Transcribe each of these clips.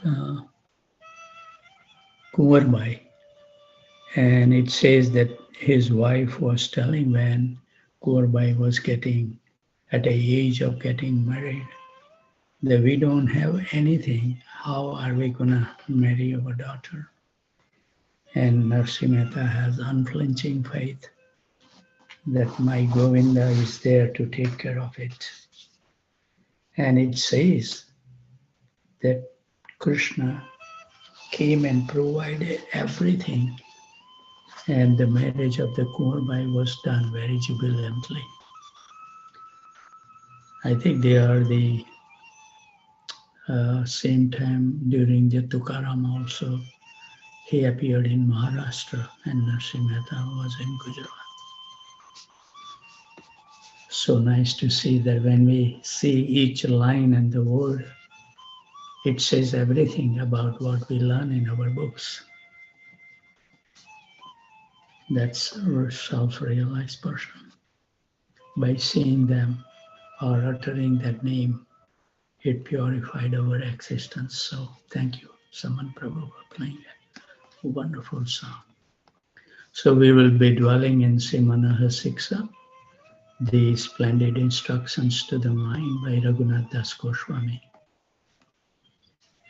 uh, Kumarbai, and it says that his wife was telling when Kumarbai was getting at the age of getting married that we don't have anything. How are we gonna marry our daughter? And Narsi Mehta has unflinching faith that my Govinda is there to take care of it. And it says that Krishna came and provided everything, and the marriage of the Kumarbai was done very jubilantly. I think they are the same time during the Tukaram also. He appeared in Maharashtra and Narsi Mehta was in Gujarat. So nice to see that when we see each line and the word, it says everything about what we learn in our books. That's a self-realized person. By seeing them or uttering that name, it purified our existence. So thank you, Saman Prabhu, for playing that wonderful song. So we will be dwelling in Simanaha Siksa, the splendid instructions to the mind by Raghunath Das Goswami.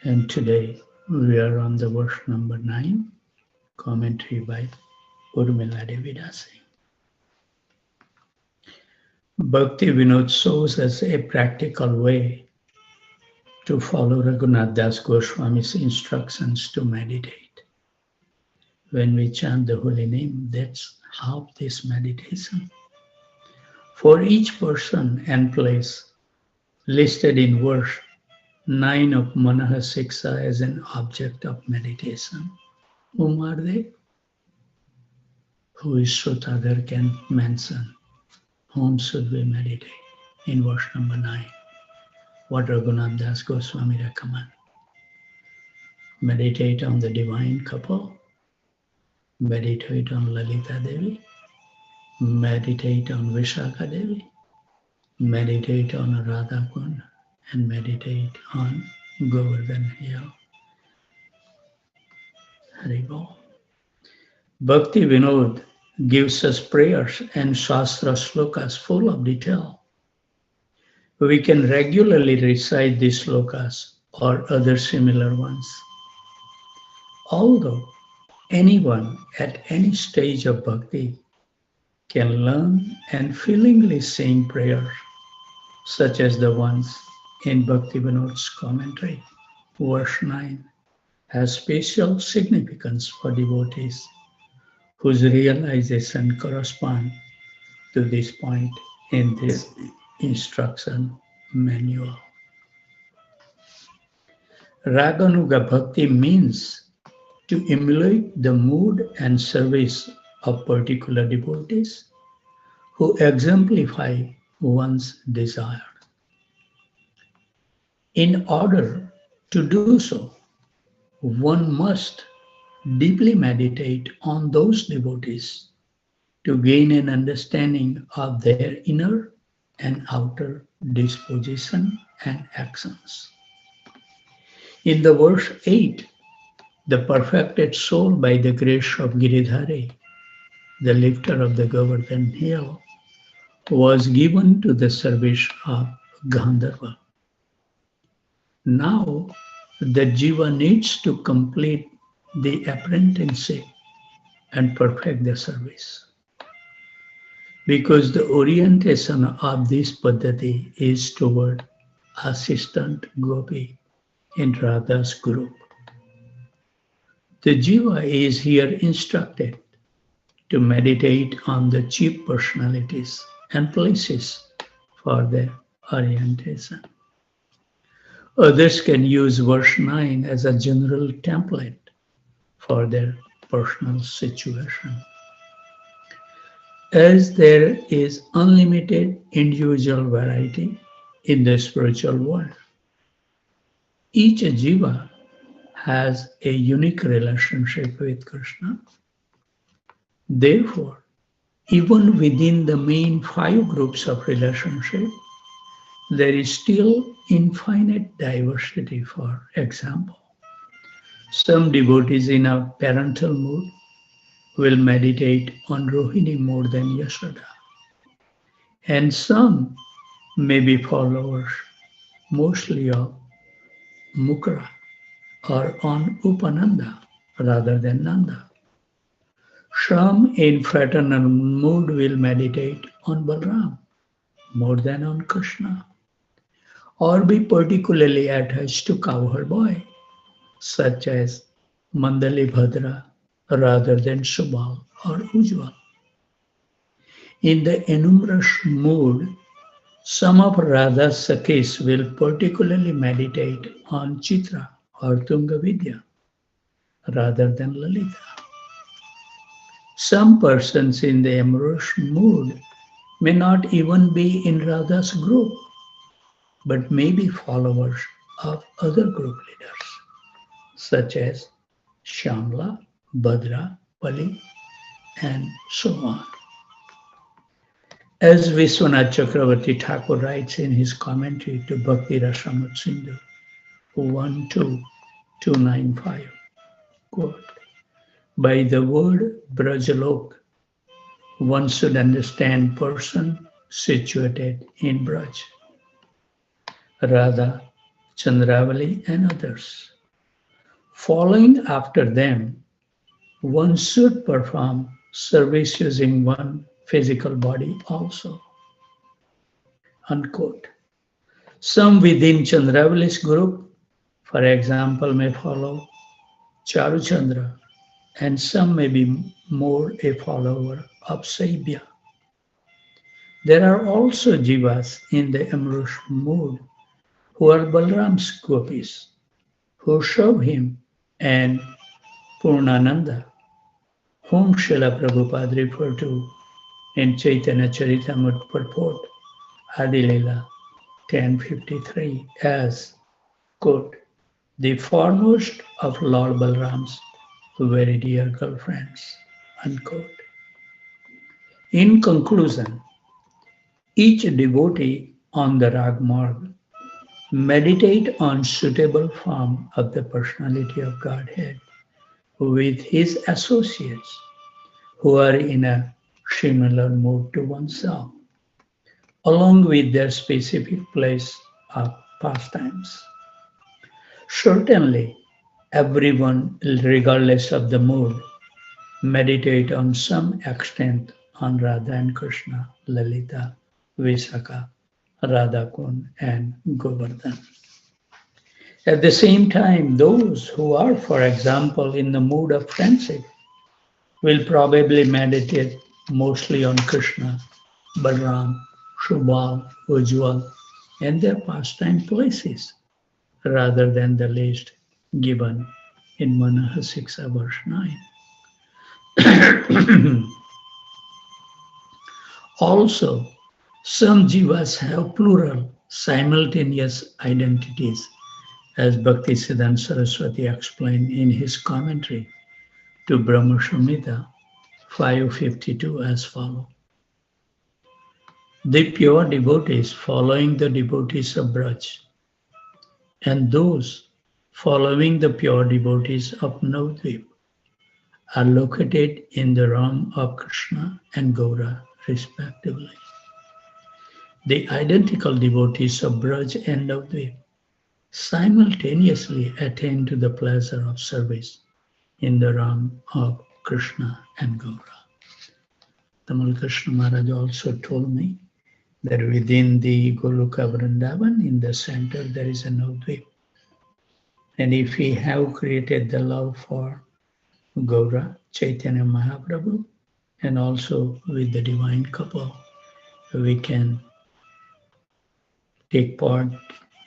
And today we are on the verse number 9, commentary by Urmila Devidasi. Bhakti Vinod shows us a practical way to follow Raghunath Das Goswami's instructions to meditate. When we chant the holy name, that's half this meditation. For each person and place listed in verse 9 of Manaha Siksa as an object of meditation. Whom are they? Who is Shrutadhar can mention. Whom should we meditate? In verse number 9. What Raghunath Das Goswami recommend? Meditate on the divine couple. Meditate on Lalita Devi. Meditate on Vishakha Devi. Meditate on Radha Kund. And meditate on Govardhan Hill. Haribol. Bhakti Vinod gives us prayers and Shastra slokas full of detail. We can regularly recite these slokas or other similar ones. Although anyone at any stage of bhakti can learn and feelingly sing prayers, such as the ones in Bhakti Vinod's commentary, verse 9, has special significance for devotees whose realization corresponds to this point in this instruction manual. Raganuga Bhakti means to emulate the mood and service of particular devotees who exemplify one's desire. In order to do so, one must deeply meditate on those devotees to gain an understanding of their inner and outer disposition and actions. In the verse 8, the perfected soul by the grace of Giridhari, the lifter of the Govardhan Hill, was given to the service of Gandharva. Now, the Jiva needs to complete the apprenticeship and perfect the service. Because the orientation of this Paddhati is toward assistant Gopi in Radha's group. The Jiva is here instructed to meditate on the chief personalities and places for their orientation. Others can use verse 9 as a general template for their personal situation. As there is unlimited individual variety in the spiritual world, each jiva has a unique relationship with Krishna. Therefore, even within the main 5 groups of relationship, there is still infinite diversity. For example, Some devotees in a parental mood will meditate on Rohini more than Yashoda. And some may be followers mostly of Mukra or on Upananda rather than Nanda. Some in fraternal mood will meditate on Balram more than on Krishna, or be particularly attached to cowherd boy, such as Mandali Bhadra rather than Subal or Ujjwal. In the enumerous mood, some of Radha's Sakhis will particularly meditate on Chitra or Tungavidya rather than Lalita. Some persons in the amorous mood may not even be in Radha's group, but may be followers of other group leaders, such as Shamla, Bhadra, Pali, and so on. As Vishwanath Chakravarti Thakur writes in his commentary to Bhakti Rasamrita Sindhu 12295, quote, by the word Brajalok, one should understand person situated in Braj, Radha, Chandravali, and others. Following after them, one should perform service using one physical body also. Unquote. Some within Chandravali's group, for example, may follow Charuchandra, and some may be more a follower of Saibhya. There are also jivas in the amorous mood who are Balram's gopis, who serve him, and Purnananda, whom Srila Prabhupada referred to in Chaitanya Charitamrita purport, Adi Leela 1053, as, quote, the foremost of Lord Balram's very dear girlfriends, unquote. In conclusion, each devotee on the Rag Marg meditate on suitable form of the personality of Godhead with his associates who are in a similar mood to oneself, along with their specific place of pastimes. Certainly, everyone, regardless of the mood, meditate on some extent on Radha and Krishna, Lalita, Visakha, Radhakund, and Govardhan. At the same time, those who are, for example, in the mood of friendship will probably meditate mostly on Krishna, Balram, Subal, Ujjwal, and their pastime places, rather than the list given in Manahasiksha verse 9. Also, some jivas have plural, simultaneous identities, as Bhaktisiddhanta Saraswati explained in his commentary to Brahma Samhita 552 as follows. The pure devotees following the devotees of Braj, and those following the pure devotees of Navadvip are located in the realm of Krishna and Gaura respectively. The identical devotees of Braj and Navadvip simultaneously attain to the pleasure of service in the realm of Krishna and Gaura. Tamal Krishna Maharaj also told me that within the Goloka Vrindavan, in the center, there is a Navadvip. And if we have created the love for Gaura, Chaitanya Mahaprabhu, and also with the divine couple, we can take part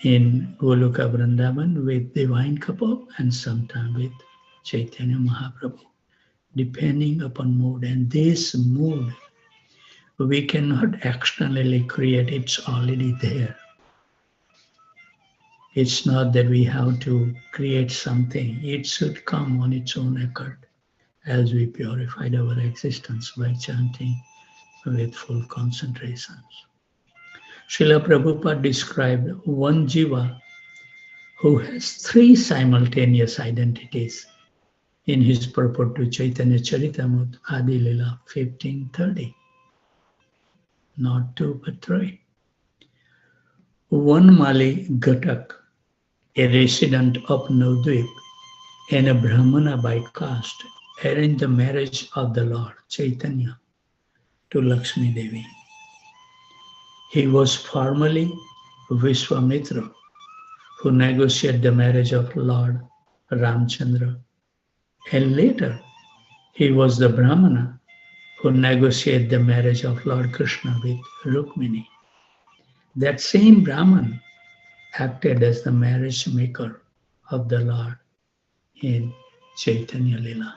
in Goloka Vrindavan with divine couple and sometimes with Chaitanya Mahaprabhu, depending upon mood. And this mood, we cannot externally create, it's already there. It's not that we have to create something. It should come on its own accord as we purified our existence by chanting with full concentration. Srila Prabhupada described one jiva who has three simultaneous identities in his purport to Chaitanya Charitamrita Adi Lila 1530. Not two, but three. One Mali Ghatak, a resident of Navdvip and a Brahmana by caste, arranged the marriage of the Lord Chaitanya to Lakshmi Devi. He was formerly Vishwamitra, who negotiated the marriage of Lord Ramchandra, and later he was the Brahmana who negotiated the marriage of Lord Krishna with Rukmini. That same Brahman acted as the marriage maker of the Lord in Chaitanya Lila.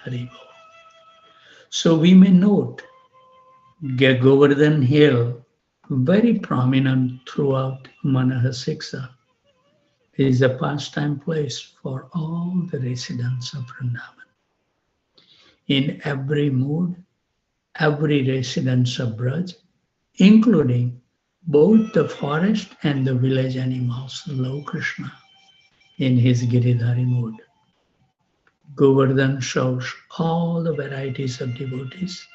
Hari Bol. So we may note Govardhan Hill, very prominent throughout Manahasiksha, is a pastime place for all the residents of Vrindavan. In every mood, every residence of Braj, including both the forest and the village animals, love Krishna in his Giridhari mood. Govardhan shows all the varieties of devotees,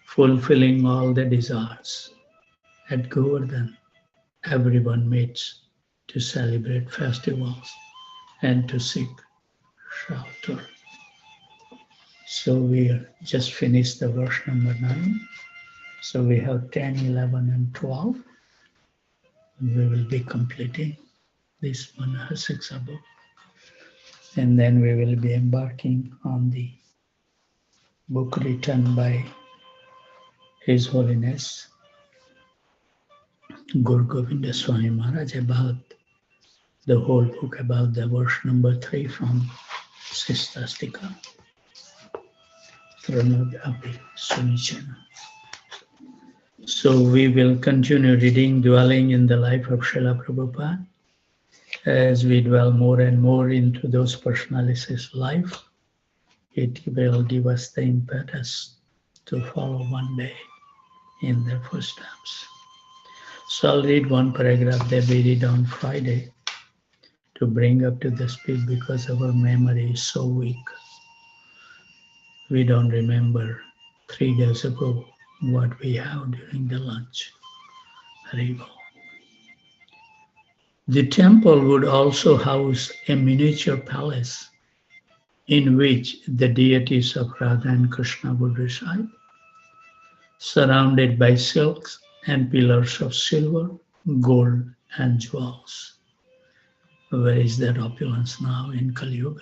fulfilling all the desires. At Govardhan, everyone meets to celebrate festivals and to seek shelter. So we just finished the verse number 9. So we have 10, 11, and 12. We will be completing this Manahasiksha book. And then we will be embarking on the book written by His Holiness Guru Govinda Swami Maharaj about the whole book, about the verse number 3 from Sistastika. Pranad Api Sunichana. So we will continue reading, dwelling in the life of Srila Prabhupada. As we dwell more and more into those personalities' life, it will give us the impetus to follow one day in their footsteps. So I'll read one paragraph that we read on Friday to bring up to the speed because our memory is so weak. We don't remember 3 days ago what we have during the lunch. Hari Bol. The temple would also house a miniature palace in which the deities of Radha and Krishna would reside, surrounded by silks and pillars of silver, gold, and jewels. Where is that opulence now in Kali Yuga?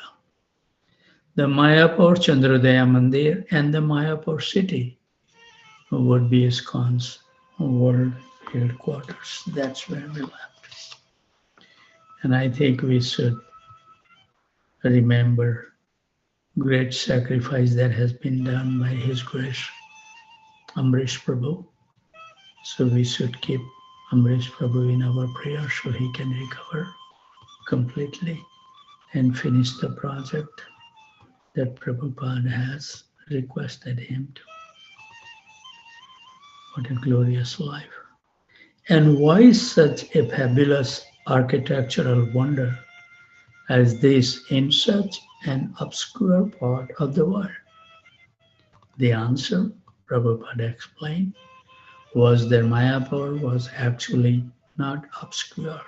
The Mayapur Chandrodaya Mandir and the Mayapur city would be ISKCON's world headquarters. That's where we left. And I think we should remember great sacrifice that has been done by His Grace, Amrish Prabhu. So we should keep Amrish Prabhu in our prayer so he can recover completely and finish the project that Prabhupada has requested him to. What a glorious life. And why such a fabulous architectural wonder as this in such an obscure part of the world? The answer, Prabhupada explained, was that Mayapur was actually not obscure.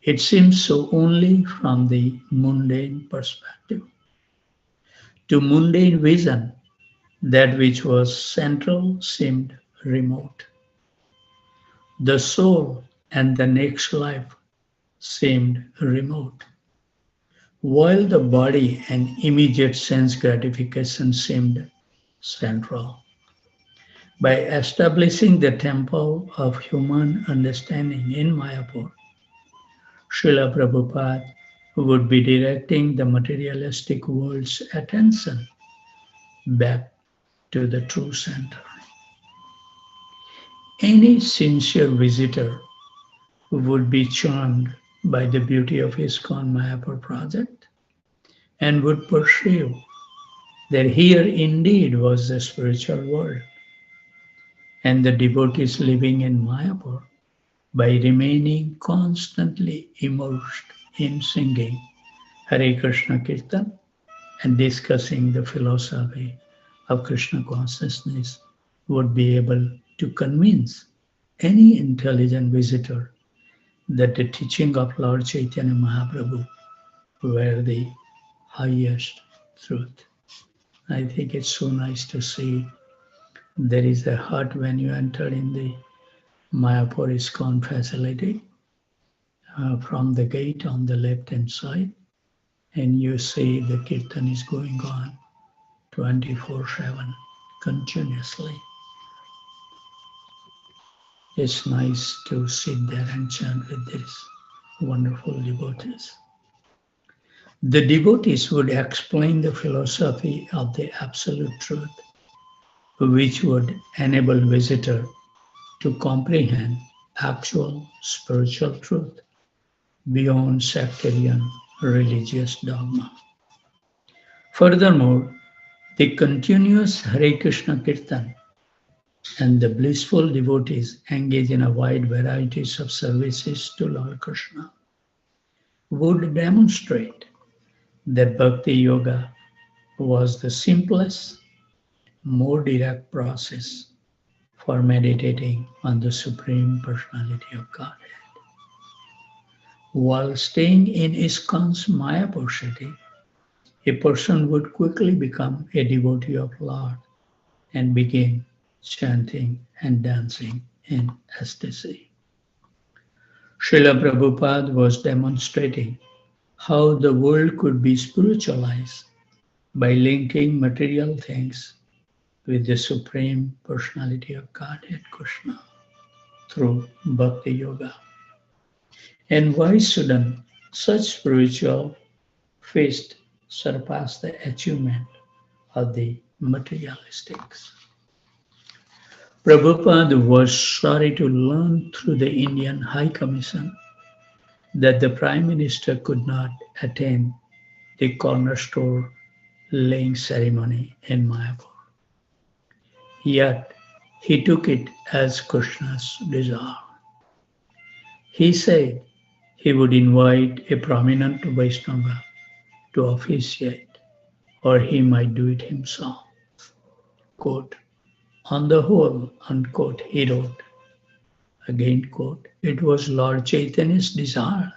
It seems so only from the mundane perspective. To mundane vision, that which was central seemed remote. The soul and the next life seemed remote, while the body and immediate sense gratification seemed central. By establishing the temple of human understanding in Mayapur, Srila Prabhupada would be directing the materialistic world's attention back to the true center. Any sincere visitor would be charmed by the beauty of ISKCON Mayapur project and would perceive that here indeed was the spiritual world, and the devotees living in Mayapur by remaining constantly immersed in singing Hare Krishna Kirtan and discussing the philosophy of Krishna consciousness would be able to convince any intelligent visitor that the teaching of Lord Chaitanya Mahaprabhu were the highest truth. I think it's so nice to see there is a hut when you enter in the Mayapur ISKCON facility from the gate on the left hand side, and you see the kirtan is going on 24/7 continuously. It's nice to sit there and chant with these wonderful devotees. The devotees would explain the philosophy of the absolute truth, which would enable visitor to comprehend actual spiritual truth beyond sectarian religious dogma. Furthermore, the continuous Hare Krishna Kirtan and the blissful devotees engage in a wide varieties of services to Lord Krishna would demonstrate that Bhakti Yoga was the simplest, more direct process for meditating on the Supreme Personality of Godhead. While staying in ISKCON's Mayapur city, a person would quickly become a devotee of Lord and begin chanting and dancing in ecstasy. Srila Prabhupada was demonstrating how the world could be spiritualized by linking material things with the Supreme Personality of Godhead Krishna through Bhakti Yoga. And why shouldn't such spiritual feast surpass the achievement of the materialistics? Prabhupada was sorry to learn through the Indian High Commission that the Prime Minister could not attend the cornerstone laying ceremony in Mayapur. Yet he took it as Krishna's desire. He said he would invite a prominent Vaishnava to officiate, or he might do it himself. Quote, on the whole, unquote, he wrote, again quote, it was Lord Chaitanya's desire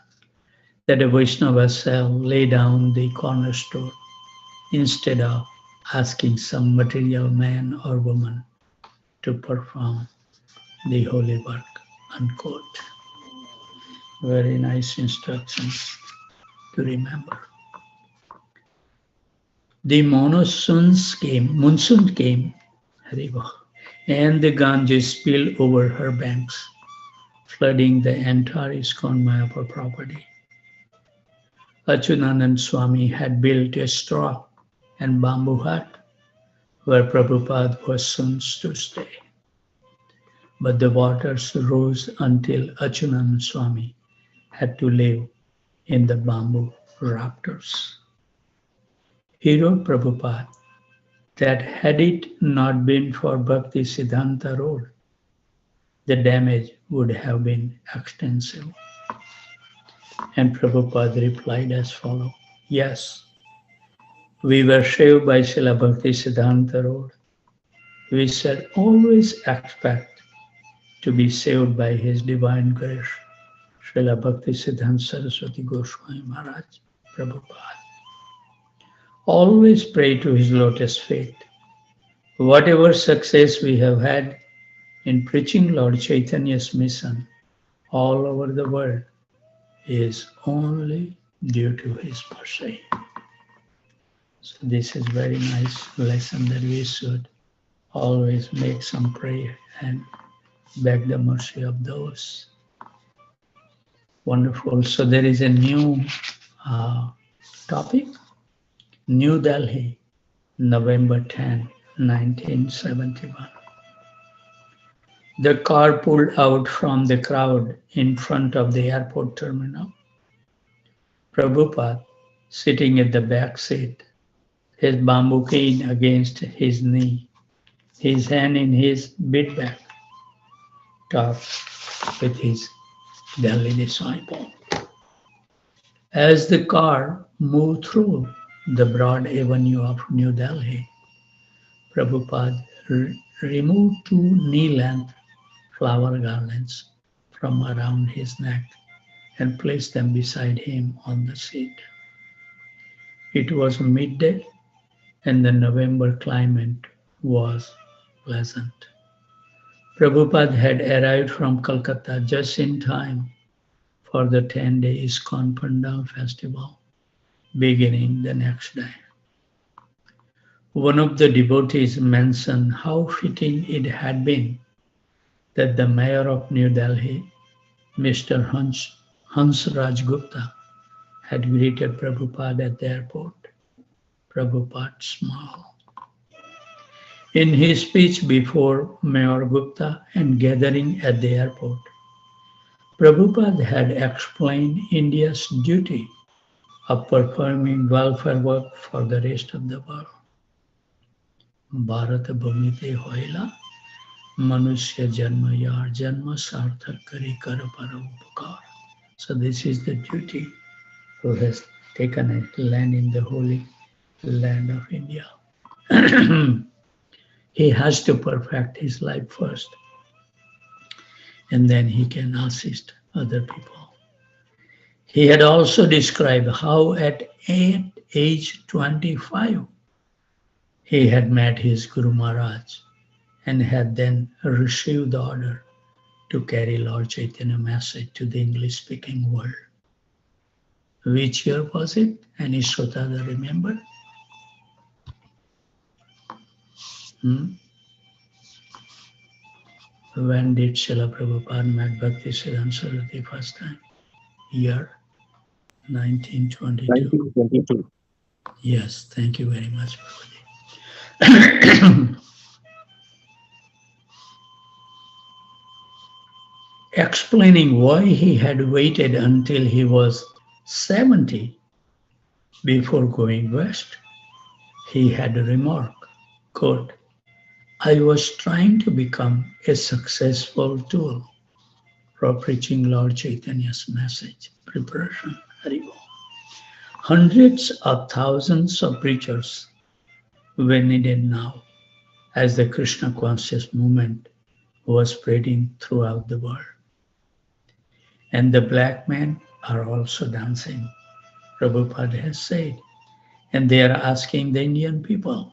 that a Vaishnava shall lay down the cornerstone instead of asking some material man or woman to perform the holy work, unquote. Very nice instructions to remember. The monsoon came, and the Ganges spilled over her banks, flooding the entire ISKCON Mayapur property. Achyutanand Swami had built a straw and bamboo hut where Prabhupada was soon to stay. But the waters rose until Achyutanand Swami had to live in the bamboo rafters. He wrote Prabhupada that had it not been for Bhakti Siddhanta Road, the damage would have been extensive. And Prabhupada replied as follows, yes, we were saved by Srila Bhakti Siddhanta Road. We should always expect to be saved by His divine grace, Srila Bhakti Siddhanta Saraswati Goswami Maharaj, Prabhupada. Always pray to His lotus feet. Whatever success we have had in preaching Lord Chaitanya's mission all over the world is only due to His mercy. So this is very nice lesson that we should always make some prayer and beg the mercy of those. Wonderful. So there is a new topic. New Delhi, November 10, 1971. The car pulled out from the crowd in front of the airport terminal. Prabhupada, sitting at the back seat, his bamboo cane against his knee, his hand in his bead bag, talked with his Delhi disciple. As the car moved through the broad avenue of New Delhi, Prabhupada removed two knee-length flower garlands from around his neck and placed them beside him on the seat. It was midday and the November climate was pleasant. Prabhupada had arrived from Calcutta just in time for the 10-day ISKCON Pandal festival beginning the next day. One of the devotees mentioned how fitting it had been that the mayor of New Delhi, Mr. Hansraj Gupta, had greeted Prabhupada at the airport. Prabhupada smiled. In his speech before Mayor Gupta and gathering at the airport, Prabhupada had explained India's duty of performing welfare work for the rest of the world. Bharat bhumite hoila manusya janma yar janma sarthak kari kar para upakar. So this is the duty who has taken a land in the holy land of India. He has to perfect his life first, and then he can assist other people. He had also described how at age 25, he had met his Guru Maharaj and had then received the order to carry Lord Chaitanya message to the English-speaking world. Which year was it? Any Shrotada remember? When did Srila Prabhupada met Bhakti Siddhanta Saraswati first time? Year 1922. 1922. Yes, thank you very much, Prabhuji. Explaining why he had waited until he was 70 before going west, he had remarked, quote, I was trying to become a successful tool for preaching Lord Chaitanya's message. Preparation, Haribol. Hundreds of thousands of preachers were needed now as the Krishna conscious movement was spreading throughout the world. And the black men are also dancing, Prabhupada has said. And they are asking the Indian people,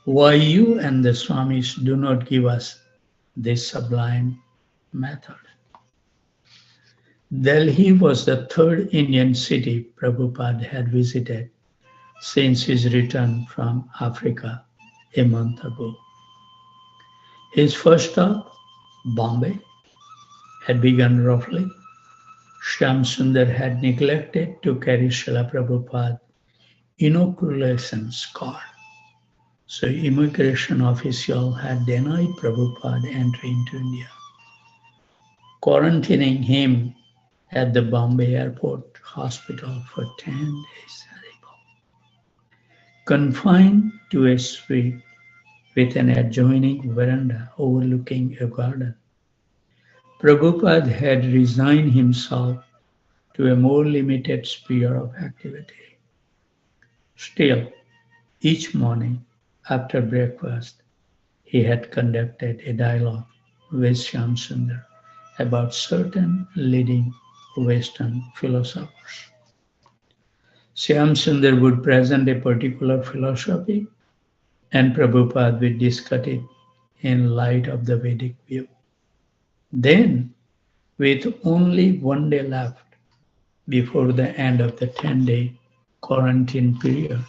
why you and the Swamis do not give us this sublime method. Delhi was the third Indian city Prabhupada had visited since his return from Africa a month ago. His first stop, Bombay, had begun roughly. Shyam Sundar had neglected to carry Srila Prabhupada inoculation card. So immigration official had denied Prabhupada entry into India, quarantining him at the Bombay Airport Hospital for 10 days. Confined to a suite with an adjoining veranda overlooking a garden, Prabhupada had resigned himself to a more limited sphere of activity. Still, each morning after breakfast, he had conducted a dialogue with Shyam Sundar about certain leading Western philosophers. Shyam Sundar would present a particular philosophy and Prabhupada would discuss it in light of the Vedic view. Then, with only one day left before the end of the 10-day quarantine period,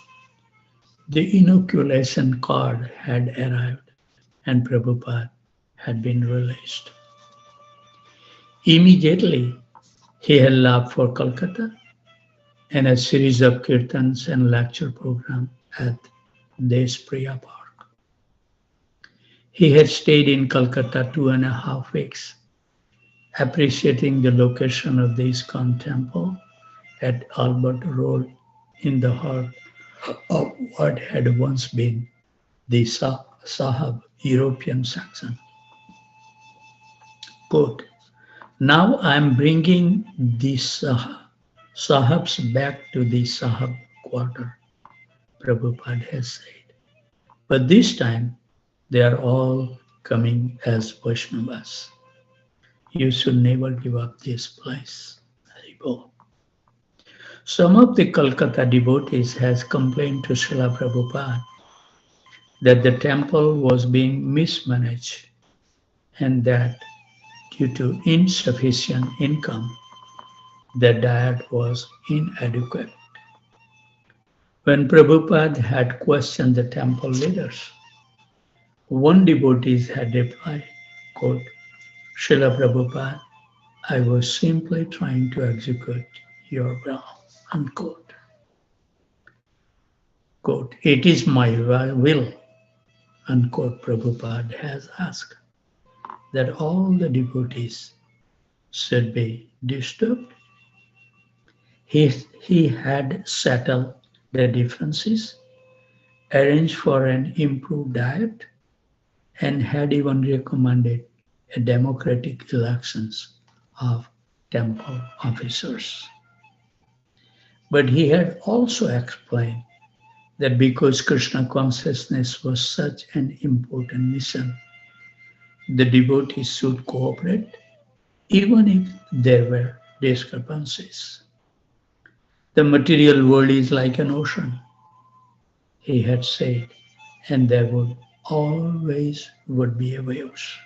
the inoculation card had arrived and Prabhupada had been released. Immediately, he had left for Calcutta and a series of kirtans and lecture programs at Deshpriya Park. He had stayed in Calcutta 2.5 weeks, appreciating the location of the ISKCON temple at Albert Road in the heart of what had once been the Sahab European section. Quote, Now I'm bringing the Sahabs back to the Sahab quarter, Prabhupada has said. But this time, they are all coming as Vaishnavas. You should never give up this place. Haribol. Some of the Calcutta devotees has complained to Srila Prabhupada that the temple was being mismanaged and that due to insufficient income, the diet was inadequate. When Prabhupada had questioned the temple leaders, one devotee had replied, quote, Srila Prabhupada, I was simply trying to execute your will, unquote. Quote, it is my will, unquote, Prabhupada has asked that all the devotees should be disturbed. He had settled the differences, arranged for an improved diet, and had even recommended a democratic elections of temple officers. But he had also explained that because Krishna consciousness was such an important mission, the devotees should cooperate even if there were discrepancies. The material world is like an ocean, he had said, and there would always would be waves.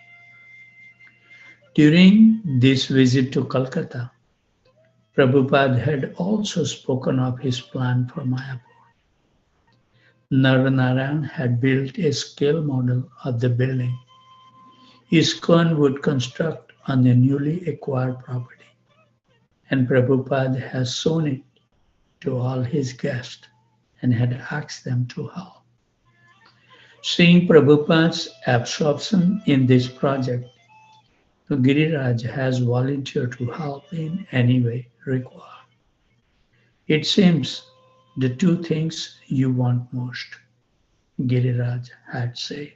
During this visit to Calcutta, Prabhupada had also spoken of his plan for Mayapur. Naranarayan had built a scale model of the building ISKCON would construct on the newly acquired property, and Prabhupada has shown it to all his guests and had asked them to help. Seeing Prabhupada's absorption in this project, Giriraj has volunteered to help in any way required. It seems the two things you want most, Giriraj had said,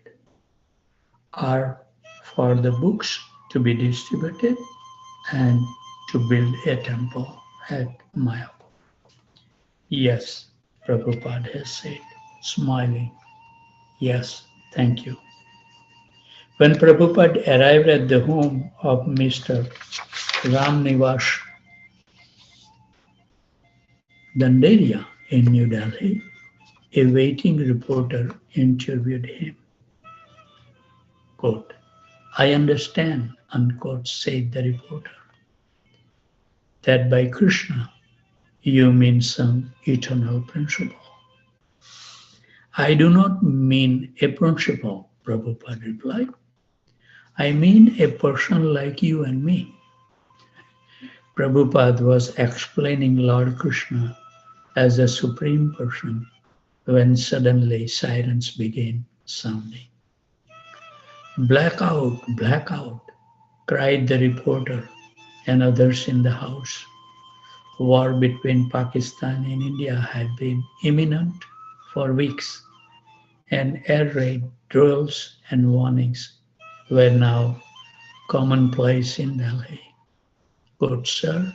are for the books to be distributed and to build a temple at Mayapur. Yes, Prabhupada has said, smiling. Yes, thank you. When Prabhupada arrived at the home of Mr. Ram Nivas Danderia in New Delhi, a waiting reporter interviewed him. Quote, I understand, unquote, said the reporter, that by Krishna you mean some eternal principle. I do not mean a principle, Prabhupada replied. I mean a person like you and me. Prabhupada was explaining Lord Krishna as a supreme person when suddenly sirens began sounding. Blackout, blackout, cried the reporter and others in the house. War between Pakistan and India had been imminent for weeks, and air raid drills and warnings were now commonplace in Delhi. Good sir,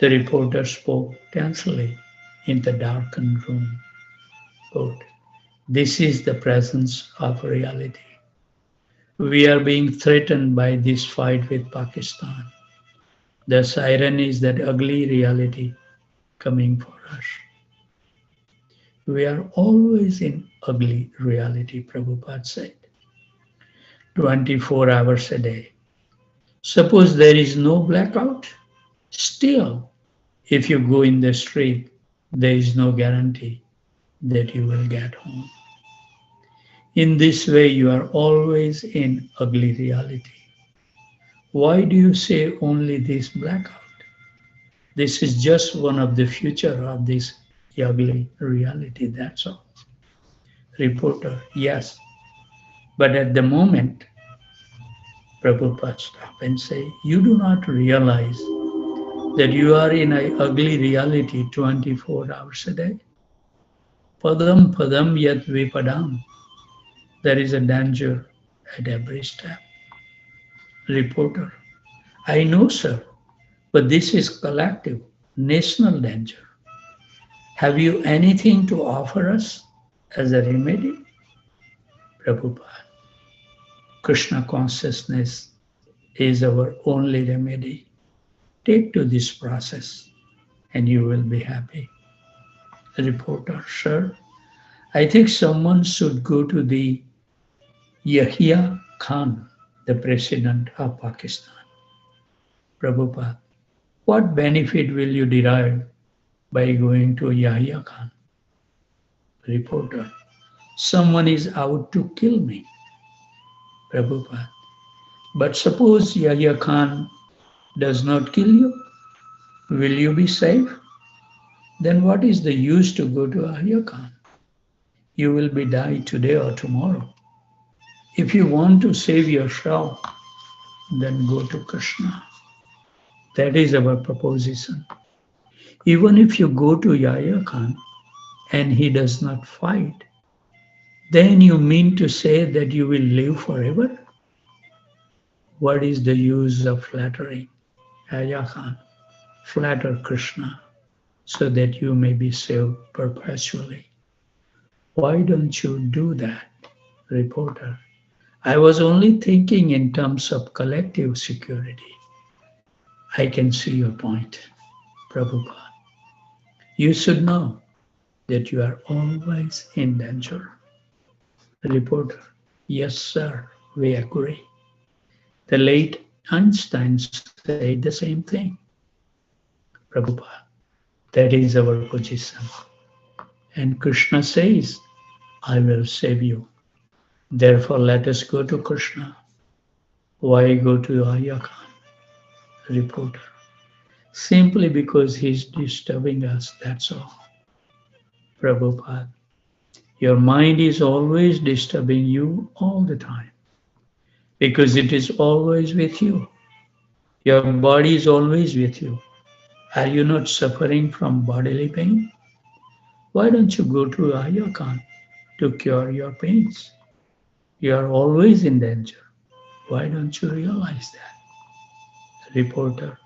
the reporter spoke tensely in the darkened room. Quote, this is the presence of reality. We are being threatened by this fight with Pakistan. The siren is that ugly reality coming for us. We are always in ugly reality, Prabhupada said. 24 hours a day. Suppose there is no blackout. Still, if you go in the street, there is no guarantee that you will get home. In this way, you are always in ugly reality. Why do you say only this blackout? This is just one of the future of this ugly reality, that's all. Reporter, yes, but at the moment, Prabhupada stop and say, you do not realize that you are in an ugly reality 24 hours a day. Padam padam yat vipadam. There is a danger at every step. Reporter, I know, sir, but this is collective, national danger. Have you anything to offer us as a remedy? Prabhupada, Krishna consciousness is our only remedy. Take to this process and you will be happy. Reporter, sir, I think someone should go to the Yahya Khan, the president of Pakistan. Prabhupada, what benefit will you derive by going to Yahya Khan? Reporter, someone is out to kill me. Prabhupada, but suppose Yahya Khan does not kill you, will you be safe? Then what is the use to go to Yahya Khan? You will be die today or tomorrow. If you want to save yourself, then go to Krishna. That is our proposition. Even if you go to Yahya Khan and he does not fight, then you mean to say that you will live forever? What is the use of flattering Yahya Khan? Flatter Krishna so that you may be saved perpetually. Why don't you do that? Reporter, I was only thinking in terms of collective security. I can see your point, Prabhupada. You should know that you are always in danger. Reporter, yes, sir, we agree. The late Einstein said the same thing. Prabhupada, that is our position. And Krishna says, I will save you. Therefore, let us go to Krishna. Why go to Yahya Khan? Reporter, simply because he is disturbing us, that's all. Prabhupada, your mind is always disturbing you all the time because it is always with you. Your body is always with you. Are you not suffering from bodily pain? Why don't you go to Yahya Khan to cure your pains? You are always in danger. Why don't you realize that? Reporter,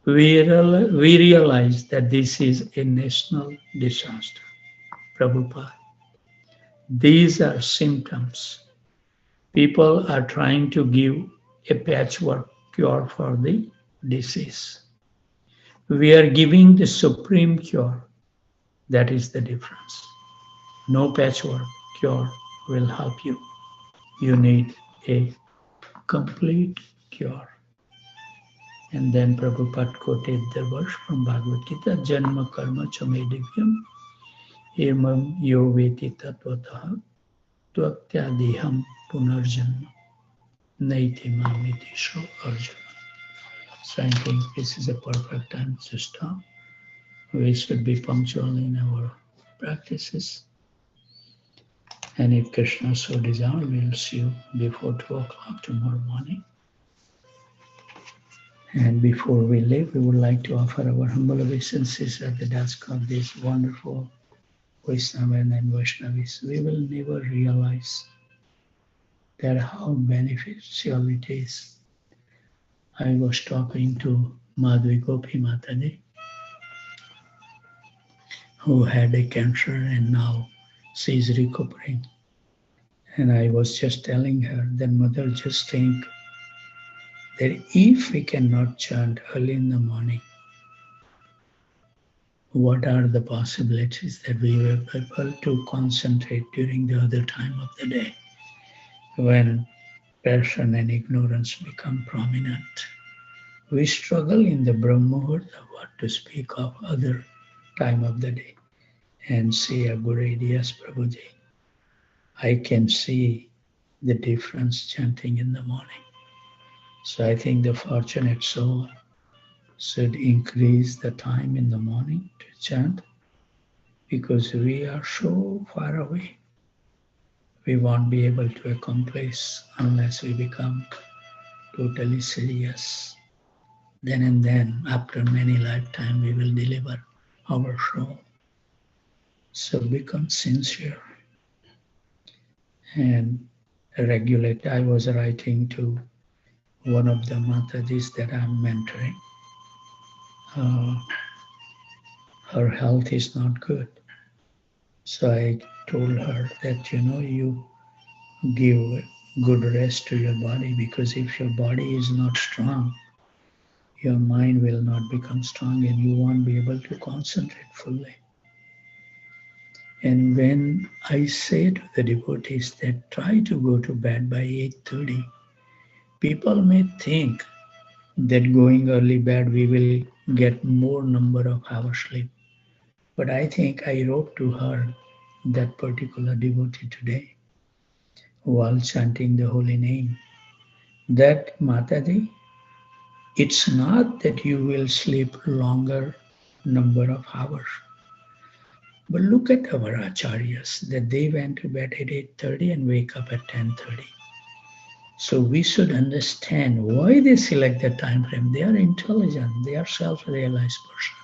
we realize that this is a national disaster. Prabhupada, these are symptoms. People are trying to give a patchwork cure for the disease. We are giving the supreme cure. That is the difference. No patchwork cure will help you. You need a complete cure. And then Prabhupada quoted the verse from Bhagavad Gita, Janma Karma Chame Divyam Irmam Yo Veti Tattvataha Tvatyadiham Punarjanma Naiti Mamiti Sho Arjuna. So I think this is a perfect time to stop. We should be punctual in our practices. And if Krishna so desire, we'll see you before 2 o'clock tomorrow morning. And before we leave, we would like to offer our humble obeisances at the desk of these wonderful Vaishnavas and Vaishnavis. We will never realize that how beneficial it is. I was talking to Madhvi Gopi Mataji, who had a cancer and now she is recovering. And I was just telling her that mother, just think that if we cannot chant early in the morning, what are the possibilities that we were able to concentrate during the other time of the day when passion and ignorance become prominent? We struggle in the Brahma Muhurta, what to speak of other time of the day. And say, Guru, yes, Prabhuji, I can see the difference chanting in the morning. So I think the fortunate soul should increase the time in the morning to chant because we are so far away. We won't be able to accomplish unless we become totally serious. Then and then, after many lifetimes, we will deliver our soul. So become sincere and regulate. I was writing to one of the Matajis that I'm mentoring, her health is not good. So I told her that, you give good rest to your body, because if your body is not strong, your mind will not become strong and you won't be able to concentrate fully. And when I say to the devotees that try to go to bed by 8:30, people may think that going early bed we will get more number of hours sleep. But I think I wrote to her, that particular devotee today, while chanting the holy name, that Mataji, it's not that you will sleep longer number of hours. But look at our acharyas, that they went to bed at 8:30 and wake up at 10:30. So we should understand why they select that time frame. They are intelligent, they are self-realized person.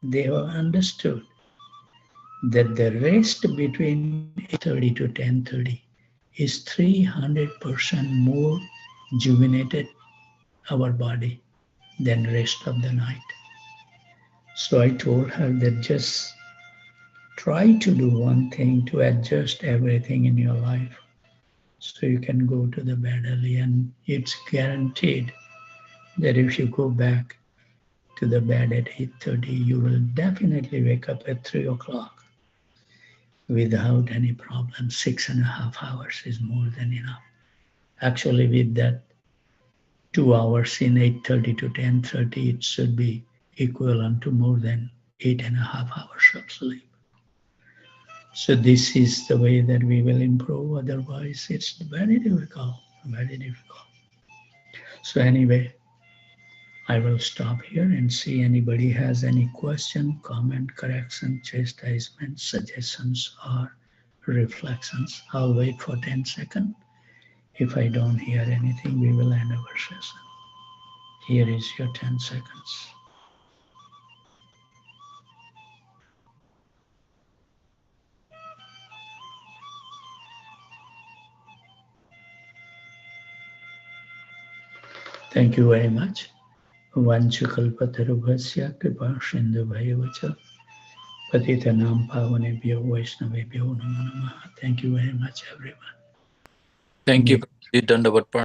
They have understood that the rest between 8:30 to 10:30 is 300% more juvenated our body than rest of the night. So I told her that just try to do one thing to adjust everything in your life so you can go to the bed early, and it's guaranteed that if you go back to the bed at 8:30, you will definitely wake up at 3 o'clock without any problem. 6.5 hours is more than enough. Actually, with that 2 hours in 8:30 to 10:30, it should be equivalent to more than 8.5 hours of sleep. So this is the way that we will improve. Otherwise, it's very difficult, very difficult. So anyway, I will stop here and see anybody has any question, comment, correction, chastisement, suggestions, or reflections. I'll wait for 10 seconds. If I don't hear anything, we will end our session. Here is your 10 seconds. Thank you very much. Vanchukalpatarubhasya kripa sindhubhaya cha patitanam pavanebhyo vaishnavebhyo namo namaha. Thank you very much, everyone. Thank you, Prabhuji. Dandavat